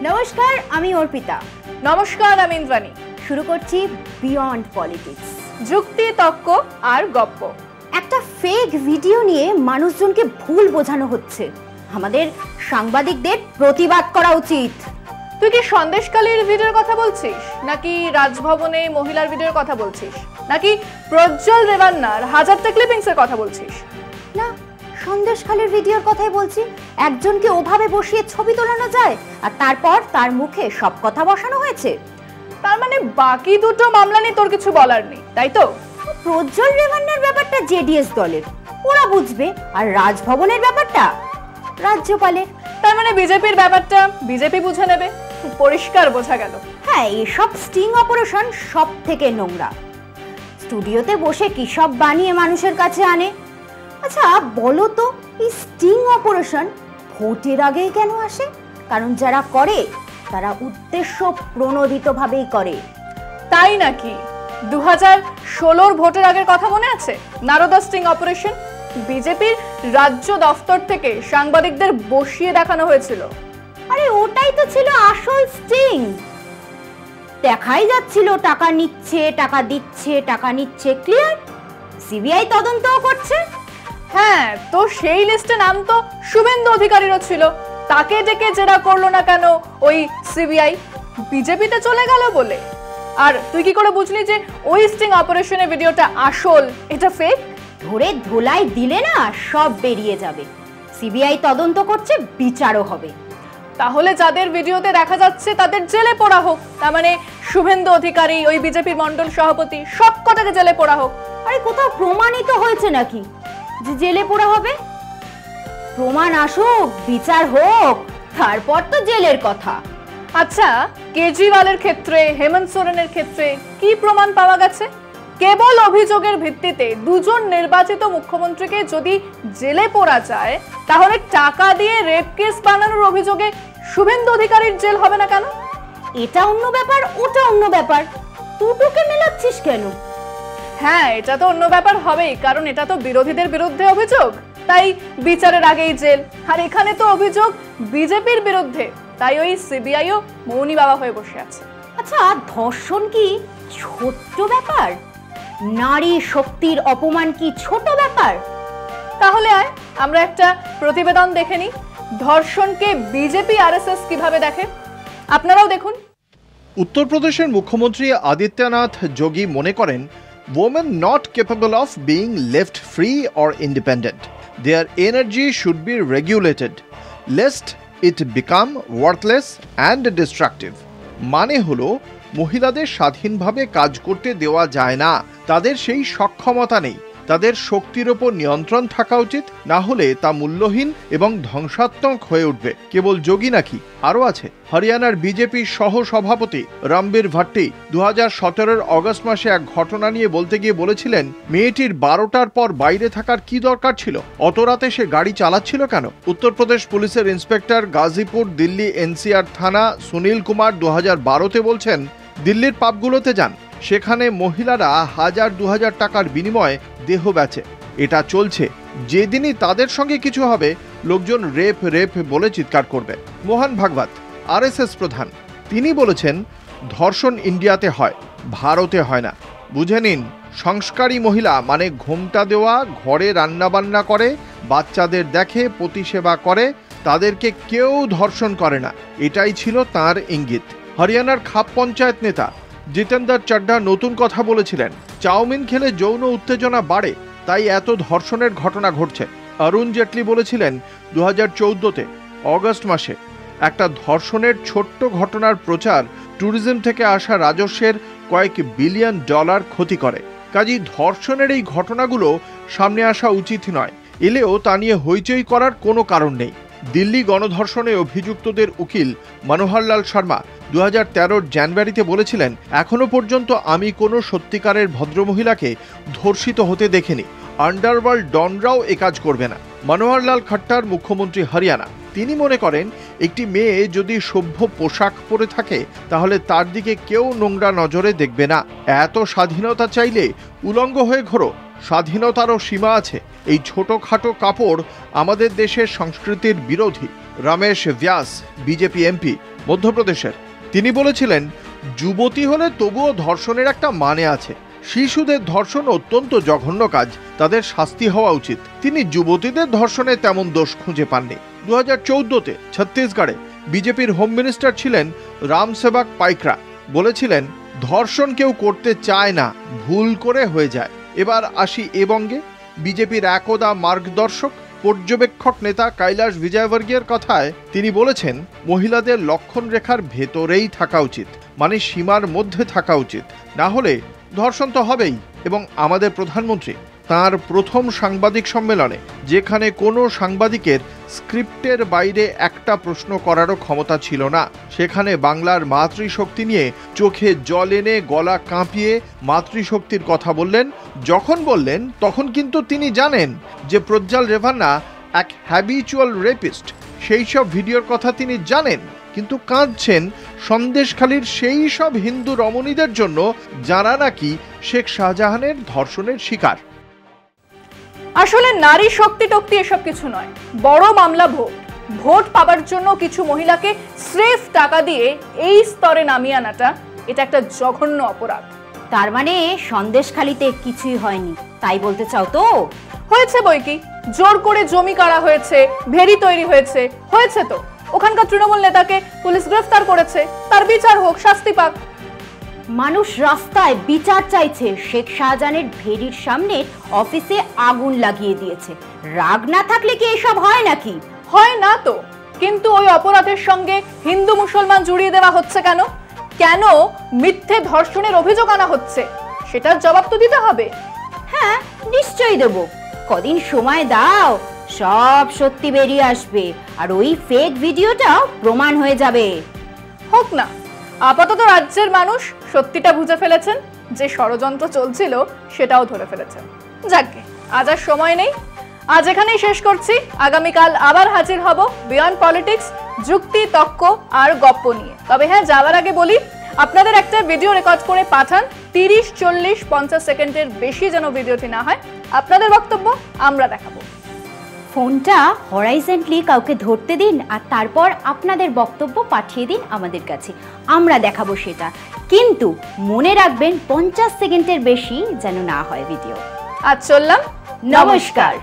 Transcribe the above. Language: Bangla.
নমস্কার, আমি অর্পিতা। নমস্কার, আমি ইন্দ্রাণী। শুরু করছি বিয়ন্ড পলিটিক্স, যুক্তি, তর্ক আর গপ্প। একটা ফেক ভিডিও নিয়ে মানুষজনকে ভুল বোঝানো হচ্ছে। আমাদের সাংবাদিকদের প্রতিবাদ করা উচিত। তুই কি সন্দেশকালীর ভিডিওর কথা বলছিস, নাকি রাজভবনে মহিলার ভিডিওর কথা বলছিস, নাকি প্রজ্জ্বল রেভান্নার হাজারটা ক্লিপিংস এর কথা বলছিস? না, সন্দেশখালীর ভিডিওর কথাই বলছি। একজনকে ওভাবে বসিয়ে ছবি তোলানো যায় আর তারপর তার মুখে সব কথা বসানো হয়েছে। তার মানে বাকি দুটো মামলা নিয়ে তোর কিছু বলার নেই, তাই তো? প্রজ্জ্বল রেভান্নার ব্যাপারটা জেডিএস দলের, ওরা বুঝবে। আর রাজভবনের ব্যাপারটা রাজ্যপালের। তার মানে বিজেপির ব্যাপারটা বিজেপি বুঝে নেবে। পরিষ্কার বোঝা গেল। হ্যাঁ, এসব স্টিং অপারেশন সব থেকে নোংরা। স্টুডিওতে বসে কি সব বানিয়ে মানুষের কাছে আনে। আচ্ছা বলো তো, এই স্টিং অপারেশন ভোটের আগেই কেন আসে? কারণ যারা করে তারা উদ্দেশ্য প্রণোদিতভাবেই করে। তাই নাকি? 2016 ভোটের আগের কথা মনে আছে? Narada sting operation. বিজেপির রাজ্য দফতর থেকে সাংবাদিকদের বসিয়ে দেখানো হয়েছিল। আরে ওটাই তো ছিল আসল স্টিং। দেখাই যাচ্ছিল টাকা নিচ্ছে, টাকা দিচ্ছে, টাকা নিচ্ছে। ক্লিয়ার? সিবিআই তদন্তও করছে। হ্যাঁ, তো সেই লিস্টে নাম তো শুভেন্দু অধিকারীরও ছিল। তাকে ডেকে জেরা করলো না কেন ওই সিবিআই? বিজেপিতে চলে গেল বলে। আর তুই কি করে বুঝলি যে ওই স্টিং অপারেশনের ভিডিওটা আসল, এটা ফেক? ধরে ধোলাই দিলে না সব বেরিয়ে যাবে। সিবিআই তদন্ত করছে, বিচারও হবে। তাহলে যাদের ভিডিওতে দেখা যাচ্ছে তাদের জেলে পোড়া হোক। তার মানে শুভেন্দু অধিকারী, ওই বিজেপির মন্ডল সভাপতি, সব কটাকে জেলে পোড়া হোক। আরে কোথাও প্রমাণিত হয়েছে নাকি যে জেলে পোড়া হবে? প্রমাণ আসুক, বিচার হোক, তারপর তো জেলের কথা। আচ্ছা, কেজরিওয়ালের ক্ষেত্রে, হেমন্ত সোরেনের ক্ষেত্রে কি প্রমাণ পাওয়া গেছে? কেবল অভিযোগের ভিত্তিতে দুজন নির্বাচিত মুখ্যমন্ত্রীকে যদি জেলে পোড়া যায়, তাহলে টাকা দিয়ে রেপ কেস বানানোর অভিযোগে শুভেন্দু অধিকারীর জেল হবে না কেন? এটা অন্য ব্যাপার, ওটা অন্য ব্যাপার। দুটোকে মেলাচ্ছিস কেন? হ্যাঁ, এটা তো অন্য ব্যাপার হবেই, কারণ এটা তো বিরোধীদের বিরুদ্ধে অভিযোগ, তাই বিচারের আগেই জেল। আর এখানে তো অভিযোগ বিজেপির বিরুদ্ধে, তাই ওই সিবিআইও মৌনী বাবা হয়ে বসে আছে। আচ্ছা, ধর্ষণ কি ছোট্ট ব্যাপার? নারী শক্তির অপমান কি ছোট ব্যাপার? তাহলে আয় আমরা একটা প্রতিবেদন দেখে নিই, ধর্ষণকে বিজেপি আরএসএস কিভাবে দেখে। আপনারাও দেখুন। উত্তরপ্রদেশের মুখ্যমন্ত্রী আদিত্যনাথ যোগী মনে করেন women not capable of being left free or independent. Their energy should be regulated, lest it become worthless and destructive. মানে হলো মহিলাদের স্বাধীনভাবে কাজ করতে দেওয়া যায় না, তাদের সেই সক্ষমতা নেই। তাদের শক্তির ওপর নিয়ন্ত্রণ থাকা উচিত, না হলে তা মূল্যহীন এবং ধ্বংসাত্মক হয়ে উঠবে। কেবল যোগী নাকি, আরও আছে। হরিয়ানার বিজেপি সহ সভাপতি রণবীর ভাট্টি 2017 অগস্ট মাসে এক ঘটনা নিয়ে বলতে গিয়ে বলেছিলেন, মেয়েটির 12টার পর বাইরে থাকার কি দরকার ছিল? অত রাতে সে গাড়ি চালাচ্ছিল কেন? উত্তরপ্রদেশ পুলিশের ইন্সপেক্টর গাজীপুর দিল্লি এনসিআর থানা সুনীল কুমার 2012-তে বলছেন, দিল্লির পাবগুলোতে যান, সেখানে মহিলারা 1000-2000 টাকার বিনিময়ে দেহ বেচে। এটা চলছে। যেদিনই তাদের সঙ্গে কিছু হবে, লোকজন রেপ রেপ বলে চিৎকার করবে। মোহন ভাগবত আরএসএস প্রধান, তিনি বলেছেন, ধর্ষণ ইন্ডিয়াতে হয়, ভারতে হয় না। বুঝে নিন, সংস্কারী মহিলা মানে ঘোমটা দেওয়া, ঘরে রান্নাবান্না করে, বাচ্চাদের দেখে, প্রতিসেবা করে, তাদেরকে কেউ ধর্ষণ করে না। এটাই ছিল তার ইঙ্গিত। হরিয়ানার খাপ পঞ্চায়েত নেতা জিতেন্দ্র চাড্ডা নতুন কথা বলেছিলেন, চাউমিন খেলে যৌন উত্তেজনা বাড়ে, তাই এত ধর্ষণের ঘটনা ঘটছে। অরুণ জেটলি বলেছিলেন 2014-তে অগস্ট মাসে একটা ধর্ষণের ছোট্ট ঘটনার প্রচার ট্যুরিজম থেকে আসা রাজস্বের কয়েক বিলিয়ন ডলার ক্ষতি করে। কাজেই ধর্ষণের এই ঘটনাগুলো সামনে আসা উচিত নয়, এলেও তা নিয়ে হইচই করার কোনো কারণ নেই। দিল্লি গণধর্ষণে অভিযুক্তদের উকিল মনোহরলাল শর্মা 2013 জানুয়ারিতে বলেছিলেন, এখনো পর্যন্ত আমি কোনো সত্যিকারের ভদ্রমহিলাকে ধর্ষিত হতে দেখিনি। আন্ডারওয়ার্ল্ড ডনরাও এ কাজ করবে না। মনোহরলাল খট্টার মুখ্যমন্ত্রী হরিয়ানা, তিনি মনে করেন একটি মেয়ে যদি সভ্য পোশাক পরে থাকে তাহলে তার দিকে কেউ নোংরা নজরে দেখবে না। এত স্বাধীনতা চাইলে উলঙ্গ হয়ে ঘোরো, স্বাধীনতারও সীমা আছে। এই ছোটখাটো কাপড় আমাদের দেশের সংস্কৃতির বিরোধী। রমেশ ব্যাস বিজেপি এমপি মধ্যপ্রদেশের। তিনি বলেছিলেন, যুবতী হলে তবুও ধর্ষণের একটা মানে আছে। শিশুদের ধর্ষণ অত্যন্ত জঘন্য কাজ, তাদের শাস্তি হওয়া উচিত। তিনি যুবতীদের ধর্ষণে তেমন দোষ খুঁজে পাননি। 2014-তে ছত্তিশগড়ে বিজেপির হোম মিনিস্টার ছিলেন রামসেবক পাইকরা, বলেছিলেন ধর্ষণ কেউ করতে চায় না, ভুল করে হয়ে যায়। এবার আসি এ বঙ্গে। বিজেপির একদা মার্গদর্শক পর্যবেক্ষক নেতা কৈলাস বিজয়বর্গীয়ের কথায় তিনি বলেছেন, মহিলাদের লক্ষণ রেখার ভেতরেই থাকা উচিত, মানে সীমার মধ্যে থাকা উচিত, না হলে ধর্ষণ তো হবেই। এবং আমাদের প্রধানমন্ত্রী তার প্রথম সাংবাদিক সম্মেলনে, যেখানে কোনো সাংবাদিকের স্ক্রিপ্টের বাইরে একটা প্রশ্ন করারও ক্ষমতা ছিল না, সেখানে বাংলার মাতৃশক্তি নিয়ে চোখে জল এনে গলা কাঁপিয়ে মাতৃশক্তির কথা বললেন। যখন বললেন তখন কিন্তু তিনি জানেন যে প্রজ্জ্বল রেভান্না এক হ্যাবিচুয়াল রেপিস্ট, সেই সব ভিডিওর কথা তিনি জানেন, কিন্তু কাঁদছেন সন্দেশখালীর সেই সব হিন্দু রমণীদের জন্য যারা নাকি শেখ শাহজাহানের ধর্ষণের শিকার। আসলে নারী শক্তি টক্তি এসব কিছু নয়, বড় মামলা ভোট পাবার জন্য কিছু মহিলাকে স্রেফ টাকা দিয়ে এই স্তরে নামিয়ে আনাটা, এটা একটা জঘন্য অপরাধ। তার মানে সন্দেশখালীতে কিছুই হয়নি তাই বলতে চাও তো? হয়েছে বই কি, জোর করে জমি কাড়া হয়েছে, ভেরি তৈরি হয়েছে, হয়েছে তো। ওখানকার তৃণমূল নেতাকে পুলিশ গ্রেফতার করেছে, তার বিচার হোক, শাস্তি পাক। মানুষ রাস্তায় বিচার চাইছে, শেখ শাহজাহানের ভেরির সামনে অফিসে আগুন লাগিয়ে দিয়েছে। রাগ না থাকলে কি এসব হয় নাকি? হয় না তো, কিন্তু ওই অপরাধের সঙ্গে হিন্দু মুসলমান জড়িয়ে দেওয়া হচ্ছে কেন? কেন মিথ্যে ধর্ষণের অভিযোগ আনা হচ্ছে? সেটার জবাব তো দিতে হবে। হ্যাঁ, নিশ্চয়ই দেব। কদিন সময় দাও, সব সত্যি বেরিয়ে আসবে, আর ওই ফেক ভিডিওটাও প্রমাণ হয়ে যাবে। হোক না, আপাতত রাজ্যের মানুষ সত্যিটা বুঝে ফেলেছেন, যে ষড়যন্ত্র চলছিল সেটাও ধরে ফেলেছেন। যাকে, আজ আর সময় নেই, আজ এখানেই শেষ করছি। আগামীকাল আবার হাজির হব বিয়ন্ড পলিটিক্স, যুক্তি, তর্ক আর গপ্প নিয়ে। তবে হ্যাঁ, যাওয়ার আগে বলি, আপনাদের একটা ভিডিও রেকর্ড করে পাঠান, 30, 40, 50 সেকেন্ডের বেশি যেন ভিডিওটি না হয়। আপনাদের বক্তব্য আমরা দেখাবো। ফোনটা হরাইজন্টালি কাউকে ধরতে দিন, আর তারপর আপনাদের বক্তব্য পাঠিয়ে দিন আমাদের কাছে, আমরা দেখাবো সেটা। কিন্তু মনে রাখবেন 50 সেকেন্ডের বেশি যেন না হয় ভিডিও। আজ চললাম, নমস্কার।